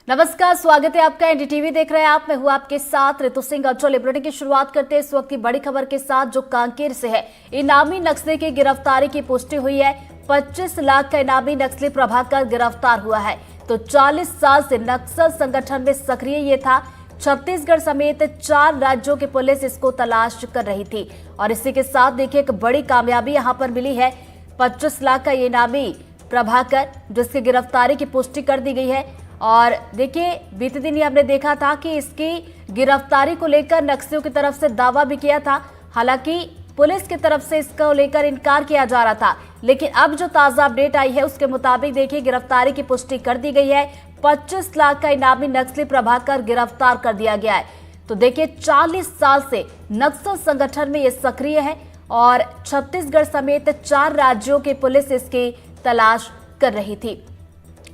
नमस्कार, स्वागत है आपका। एनडीटीवी देख रहे हैं आप। मैं हूं आपके साथ ऋतु सिंह। और चलिए बुलेटिन की शुरुआत करते हैं इस वक्त की बड़ी खबर के साथ, जो कांकेर से है। इनामी नक्सली की गिरफ्तारी की पुष्टि हुई है। 25 लाख का इनामी नक्सली प्रभाकर गिरफ्तार हुआ है। तो 40 साल से नक्सल संगठन में सक्रिय ये था। छत्तीसगढ़ समेत 4 राज्यों की पुलिस इसको तलाश कर रही थी। और इसी के साथ देखिए एक बड़ी कामयाबी यहां पर मिली है। 25 लाख का ये इनामी प्रभाकर, जिसकी गिरफ्तारी की पुष्टि कर दी गई है। और देखिए बीते दिन ही हमने देखा था कि इसकी गिरफ्तारी को लेकर नक्सलियों की तरफ से दावा भी किया था। हालांकि पुलिस की तरफ से इसको लेकर इनकार किया जा रहा था, लेकिन अब जो ताजा अपडेट आई है उसके मुताबिक देखिए गिरफ्तारी की पुष्टि कर दी गई है। 25 लाख का इनामी नक्सली प्रभाकर गिरफ्तार कर दिया गया है। तो देखिए 40 साल से नक्सल संगठन में ये सक्रिय है और छत्तीसगढ़ समेत 4 राज्यों की पुलिस इसकी तलाश कर रही थी।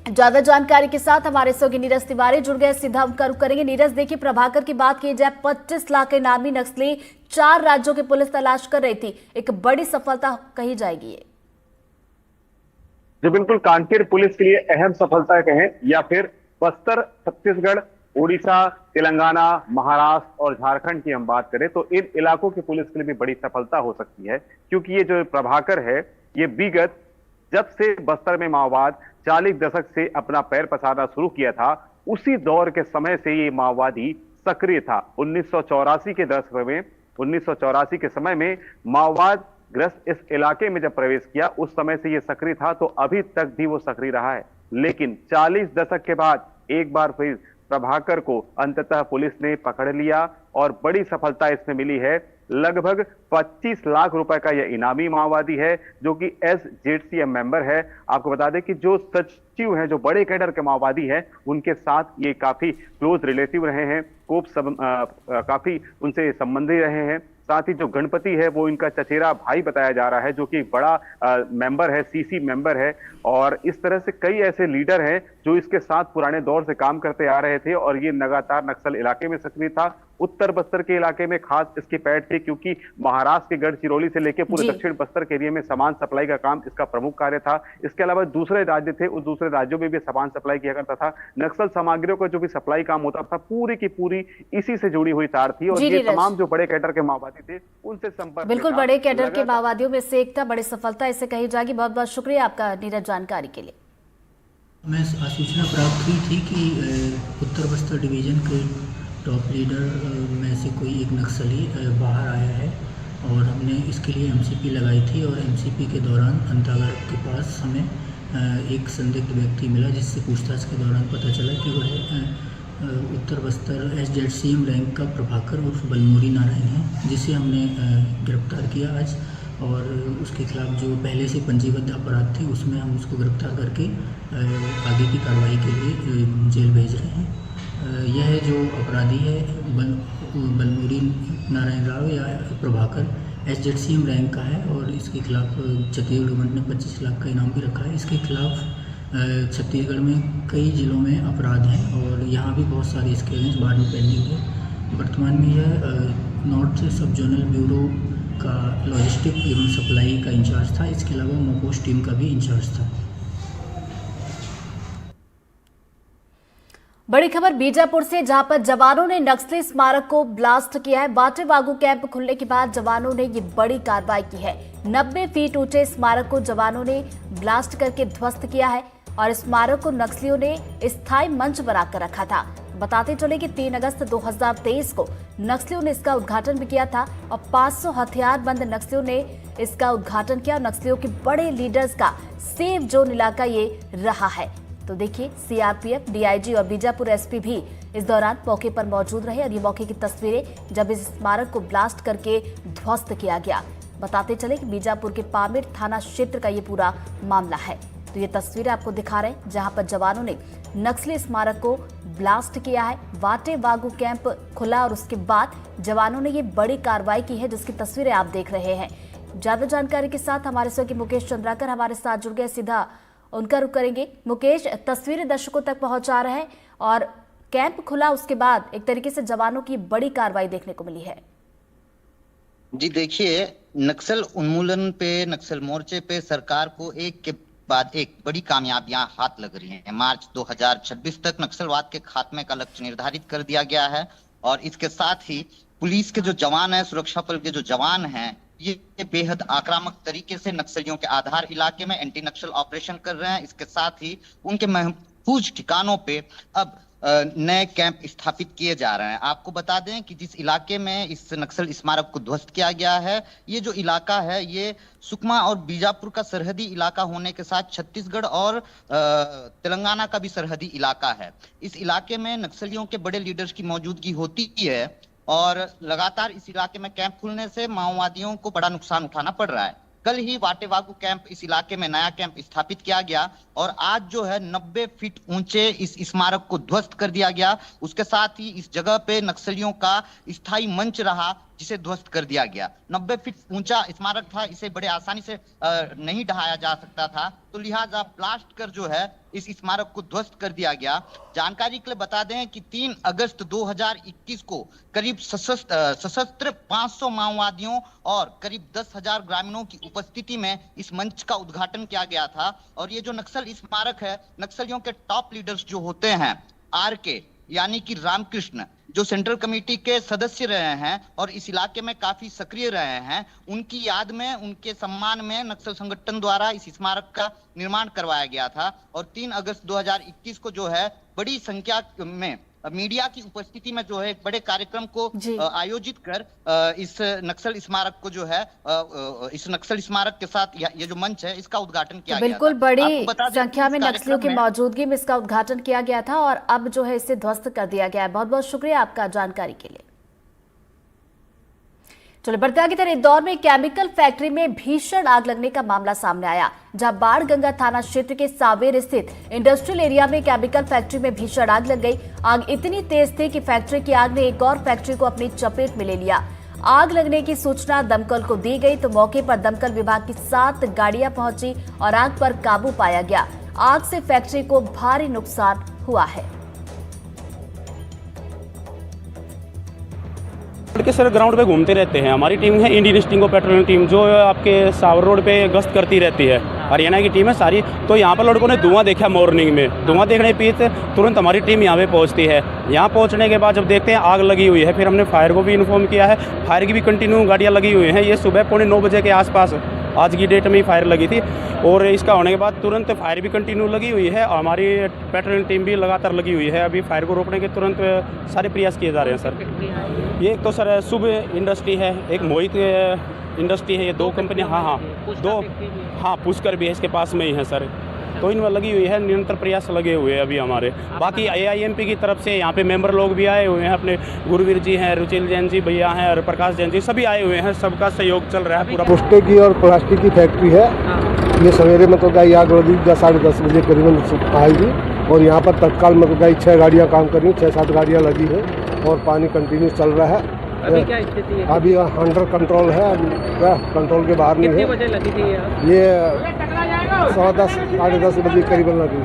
ज्यादा जानकारी के साथ हमारे सहयोगी नीरज तिवारी जुड़ गए, सीधा उनका रुख करेंगे। नीरज, देखिए प्रभाकर की बात की जाए, 25 लाख के इनामी नक्सली 4 राज्यों की पुलिस तलाश कर रही थी। एक बड़ी सफलता कही जाएगी ये। जो बिल्कुल कांकेर पुलिस के लिए अहम सफलता कहें या फिर बस्तर, छत्तीसगढ़, उड़ीसा, तेलंगाना, महाराष्ट्र और झारखंड की हम बात करें तो इन इलाकों की पुलिस के लिए भी बड़ी सफलता हो सकती है। क्योंकि ये जो प्रभाकर है, ये विगत जब से बस्तर में माओवाद 40 दशक से अपना पैर पसारना शुरू किया था, उसी दौर के समय से ये माओवादी सक्रिय था। 1984 के दशक में 1984 के समय में माओवाद ग्रस्त इस इलाके में जब प्रवेश किया, उस समय से ये सक्रिय था, तो अभी तक भी वो सक्रिय रहा है। लेकिन 40 दशक के बाद एक बार फिर प्रभाकर को अंततः पुलिस ने पकड़ लिया और बड़ी सफलता इसमें मिली है। लगभग 25 लाख रुपए का यह इनामी माओवादी है, जो कि SZCM मेंबर है। आपको बता दें कि जो सचिव हैं, जो बड़े कैडर के माओवादी हैं, उनके साथ ये काफी क्लोज रिलेटिव रहे हैं, काफी उनसे संबंधी रहे हैं। साथ ही जो गणपति है वो इनका चचेरा भाई बताया जा रहा है, जो कि बड़ा मेंबर है, CC मेंबर है। और इस तरह से कई ऐसे लीडर हैं जो इसके साथ पुराने दौर से काम करते आ रहे थे और ये लगातार नक्सल इलाके में सक्रिय था। उत्तर बस्तर के इलाके में खास इसकी पैठ थी, क्योंकि महाराष्ट्र के गढ़चिरौली से लेकर पूरे दक्षिण बस्तर के एरिया में सामान सप्लाई का काम इसका प्रमुख कार्य था। इसके अलावा दूसरे राज्य थे, उस दूसरे राज्यों में भी सामान सप्लाई किया करता था। नक्सल सामग्रियों का जो भी सप्लाई काम होता था, पूरी की पूरी इसी से जुड़ी हुई तार थी। और ये तमाम जो बड़े कैडर के माओवादी थे उनसे संपर्क, बिल्कुल बड़े कैडर के माओवादियों में से एक था। बड़ी सफलता इसे कही जाएगी। बहुत बहुत शुक्रिया आपका नीरज, जानकारी के लिए। मैं सूचना प्राप्त हुई थी कि उत्तर बस्तर डिवीजन के टॉप लीडर में से कोई एक नक्सली बाहर आया है और हमने इसके लिए MCP लगाई थी। और MCP के दौरान अंतागढ़ के पास हमें एक संदिग्ध व्यक्ति मिला, जिससे पूछताछ के दौरान पता चला कि वह उत्तर बस्तर SZCM रैंक का प्रभाकर उर्फ बलमोरी नारायण है, जिसे हमने गिरफ्तार किया आज। और उसके खिलाफ जो पहले से पंजीबद्ध अपराध थे उसमें हम उसको गिरफ्तार करके आगे की कार्रवाई के लिए जेल भेज रहे हैं। यह जो अपराधी है बलमोरी नारायण राव या प्रभाकर SZCM रैंक का है और इसके खिलाफ छत्तीसगढ़ गवर्नमेंट ने 25 लाख का इनाम भी रखा है। इसके खिलाफ छत्तीसगढ़ में कई जिलों में अपराध हैं और यहाँ भी बहुत सारे इसके अगेंस्ट वारंट पेंडिंग है। वर्तमान में यह नॉर्थ सब जोनल ब्यूरो का लॉजिस्टिक एवं सप्लाई का इंचार्ज था। इसके अलावा मोपोस्ट टीम का भी इंचार्ज था। बड़ी खबर बीजापुर से, जहां पर जवानों ने नक्सली स्मारक को ब्लास्ट किया है। बाटे बागू कैंप खुलने के बाद जवानों ने ये बड़ी कार्रवाई की है। 90 फीट ऊंचे स्मारक को जवानों ने ब्लास्ट करके ध्वस्त किया है और स्मारक को नक्सलियों ने स्थायी मंच बनाकर रखा था। बताते चले कि 3 अगस्त 2023 को नक्सलियों ने इसका उद्घाटन भी किया था और 500 हथियारबंद नक्सलियों ने इसका उद्घाटन किया। नक्सलियों के बड़े लीडर्स का सेफ जोन इलाका ये रहा है। तो देखिए CRPF, DIG और बीजापुर SP भी इस दौरान मौके पर मौजूद रहे और ये मौके की तस्वीरें जब इस स्मारक को ब्लास्ट करके ध्वस्त किया गया। बताते चले कि बीजापुर के पामेड़ थाना क्षेत्र का ये पूरा मामला है। तो ये तस्वीरें आपको दिखा रहे हैं जहां पर जवानों ने नक्सली स्मारक को ब्लास्ट किया है। वाटे वागू कैंप खुला और उसके बाद जवानों ने ये बड़ी कार्रवाई की है, जिसकी तस्वीरें आप देख रहे हैं। ज्यादा जानकारी के साथ हमारे सहयोगी मुकेश चंद्राकर हमारे साथ जुड़ गए, सीधा उनका रुख करेंगे। मुकेश, तस्वीरें दर्शकों तक पहुंचा रहे हैं और कैंप खुला उसके बाद एक तरीके से जवानों की बड़ी कार्रवाई देखने को मिली है। जी देखिए, नक्सल उन्मूलन पे, नक्सल मोर्चे पे सरकार को एक बाद एक बड़ी कामयाबियां हाथ लग रही हैं। मार्च 2026 तक नक्सलवाद के खात्मे का लक्ष्य निर्धारित कर दिया गया है और इसके साथ ही पुलिस के जो जवान हैं, सुरक्षा बल के जो जवान हैं, ये बेहद आक्रामक तरीके से नक्सलियों के आधार इलाके में एंटी नक्सल ऑपरेशन कर रहे हैं। इसके साथ ही उनके महफूज ठिकानों पे अब नए कैंप स्थापित किए जा रहे हैं। आपको बता दें कि जिस इलाके में इस नक्सल स्मारक को ध्वस्त किया गया है, ये जो इलाका है ये सुकमा और बीजापुर का सरहदी इलाका होने के साथ छत्तीसगढ़ और तेलंगाना का भी सरहदी इलाका है। इस इलाके में नक्सलियों के बड़े लीडर्स की मौजूदगी होती है और लगातार इस इलाके में कैंप खुलने से माओवादियों को बड़ा नुकसान उठाना पड़ रहा है। कल ही वाटेवागू कैंप इस इलाके में नया कैंप स्थापित किया गया और आज जो है 90 फीट ऊंचे इस स्मारक को ध्वस्त कर दिया गया। उसके साथ ही इस जगह पे नक्सलियों का स्थायी मंच रहा जिसे ध्वस्त कर दिया गया। 90 फीट ऊंचा स्मारक था, इसे बड़े आसानी से नहीं ढहाया जा सकता था, तो लिहाजा ब्लास्ट कर जो है इस स्मारक को ध्वस्त कर दिया गया। जानकारी के लिए बता दें कि 3 अगस्त 2021 को करीब सशस्त्र 500 माओवादियों और करीब 10,000 ग्रामीणों की उपस्थिति में इस मंच का उद्घाटन किया गया था। और ये जो नक्सल स्मारक है, नक्सलियों के टॉप लीडर्स जो होते हैं, RK यानी कि रामकृष्ण, जो सेंट्रल कमेटी के सदस्य रहे हैं और इस इलाके में काफी सक्रिय रहे हैं, उनकी याद में, उनके सम्मान में नक्सल संगठन द्वारा इस स्मारक का निर्माण करवाया गया था। और 3 अगस्त 2021 को जो है बड़ी संख्या में मीडिया की उपस्थिति में जो है एक बड़े कार्यक्रम को आयोजित कर इस नक्सल स्मारक को जो है इस नक्सल स्मारक के साथ ये जो मंच है इसका उद्घाटन किया गया। बिल्कुल बड़ी संख्या में नक्सलियों की मौजूदगी में इसका उद्घाटन किया गया था और अब जो है इसे ध्वस्त कर दिया गया है। बहुत बहुत शुक्रिया आपका जानकारी के लिए। चलिए बढ़ते आगे। तरह इंदौर में केमिकल फैक्ट्री में भीषण आग लगने का मामला सामने आया, जहां बाणगंगा थाना क्षेत्र के सावेर स्थित इंडस्ट्रियल एरिया में केमिकल फैक्ट्री में भीषण आग लग गई। आग इतनी तेज थी कि फैक्ट्री की आग ने एक और फैक्ट्री को अपनी चपेट में ले लिया। आग लगने की सूचना दमकल को दी गई तो मौके पर दमकल विभाग की 7 गाड़ियां पहुंची और आग पर काबू पाया गया। आग से फैक्ट्री को भारी नुकसान हुआ है। के सर ग्राउंड पे घूमते रहते हैं। हमारी टीम है इंडियन स्टिंगो पेट्रोलिंग टीम, जो आपके सावर रोड पे गश्त करती रहती है। हरियाणा की टीम है सारी। तो यहाँ पर लड़कों ने धुआं देखा मॉर्निंग में। धुआं देखने पे तुरंत हमारी टीम यहाँ पे पहुँचती है। यहाँ पहुँचने के बाद जब देखते हैं आग लगी हुई है, फिर हमने फायर को भी इन्फॉर्म किया है। फायर की भी कंटिन्यू गाड़ियाँ लगी हुई हैं। ये सुबह 9:15 बजे के आसपास आज की डेट में ही फायर लगी थी और इसका होने के बाद तुरंत फायर भी कंटिन्यू लगी हुई है। हमारी पेट्रोलिंग टीम भी लगातार लगी हुई है। अभी फायर को रोकने के तुरंत सारे प्रयास किए जा रहे हैं सर। ये एक तो सर शुभ इंडस्ट्री है, एक मोहित इंडस्ट्री है, ये 2 कंपनियाँ। हाँ पुष्कर भी है इसके पास में ही है सर। तो इनमें लगी हुई है, निरंतर प्रयास लगे हुए हैं अभी हमारे। बाकी AIMP की तरफ से यहाँ पे मेंबर लोग भी आए हुए हैं, अपने गुरुवीर जी हैं, रुचिल जैन जी भैया हैं और प्रकाश जैन जी, सभी आए हुए हैं। सबका सहयोग चल रहा है पूरा। पुष्टे की और प्लास्टिक की फैक्ट्री है। ये सवेरे में तो गई आग लगी 10-10:30 बजे करीबन आएगी और यहाँ पर तत्काल में तो गई 6 गाड़ियाँ काम कर रही हैं, 6-7 गाड़ियाँ लगी है और पानी कंटिन्यू चल रहा है। अभी क्या स्थिति है? अभी अंडर कंट्रोल है, अभी कंट्रोल के बाहर नहीं है। कितने बजे लगी थी ये 10:10 बजे करीबन लगी।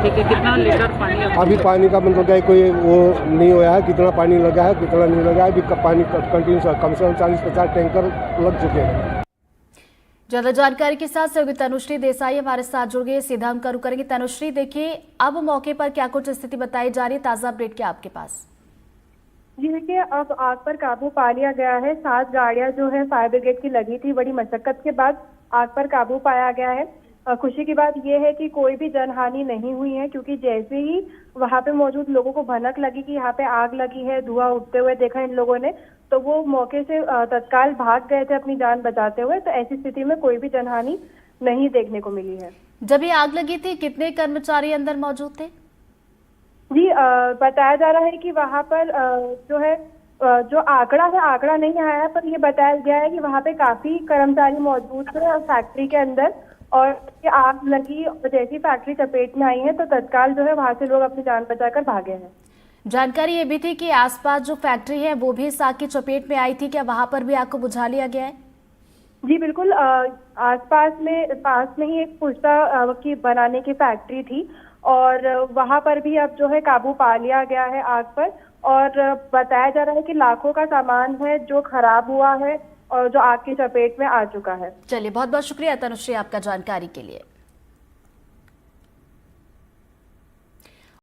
ठीक है, कितना लीटर पानी अभी पानी का मतलब क्या कोई वो नहीं हुआ है, कितना पानी लगा है कितना नहीं लगा है। अभी पानी कंटिन्यू कम से कम 40-50 टैंकर लग चुके हैं। ज्यादा जानकारी के साथ सहयोगी तनुश्री देसाई हमारे साथ जुड़ गए। सीधा हम शुरू करेंगे। तनुश्री, देखिए अब मौके पर क्या कुछ स्थिति बताई जा रही है, ताजा अपडेट क्या आपके पास? जी देखिए, अब आग पर काबू पा लिया गया है। 7 गाड़ियां जो है फायर ब्रिगेड की लगी थी, बड़ी मशक्कत के बाद आग पर काबू पाया गया है। खुशी की बात यह है कि कोई भी जनहानि नहीं हुई है, क्योंकि जैसे ही वहां पे मौजूद लोगों को भनक लगी कि यहाँ पे आग लगी है, धुआं उठते हुए देखा इन लोगों ने, तो वो मौके से तत्काल भाग गए थे अपनी जान बचाते हुए। तो ऐसी स्थिति में कोई भी जनहानि नहीं देखने को मिली है। जब ये आग लगी थी कितने कर्मचारी अंदर मौजूद थे? जी बताया जा रहा है कि वहाँ पर जो है जो आंकड़ा नहीं आया है, पर ये बताया गया है कि वहाँ पे काफी कर्मचारी मौजूद थे फैक्ट्री के अंदर। और ये आग लगी और जैसी फैक्ट्री चपेट में आई है तो तत्काल जो है वहाँ से लोग अपनी जान बचाकर भागे हैं। जानकारी ये भी थी कि आसपास जो फैक्ट्री है वो भी इस आग की चपेट में आई थी, क्या वहाँ पर भी आग को बुझा लिया गया है? जी बिल्कुल, पास में ही एक पुष्टा की बनाने की फैक्ट्री थी और वहां पर भी अब जो है काबू पा लिया गया है आग पर। और बताया जा रहा है कि लाखों का सामान है जो खराब हुआ है और जो आग की चपेट में आ चुका है। चलिए बहुत बहुत शुक्रिया तनुश्री आपका जानकारी के लिए।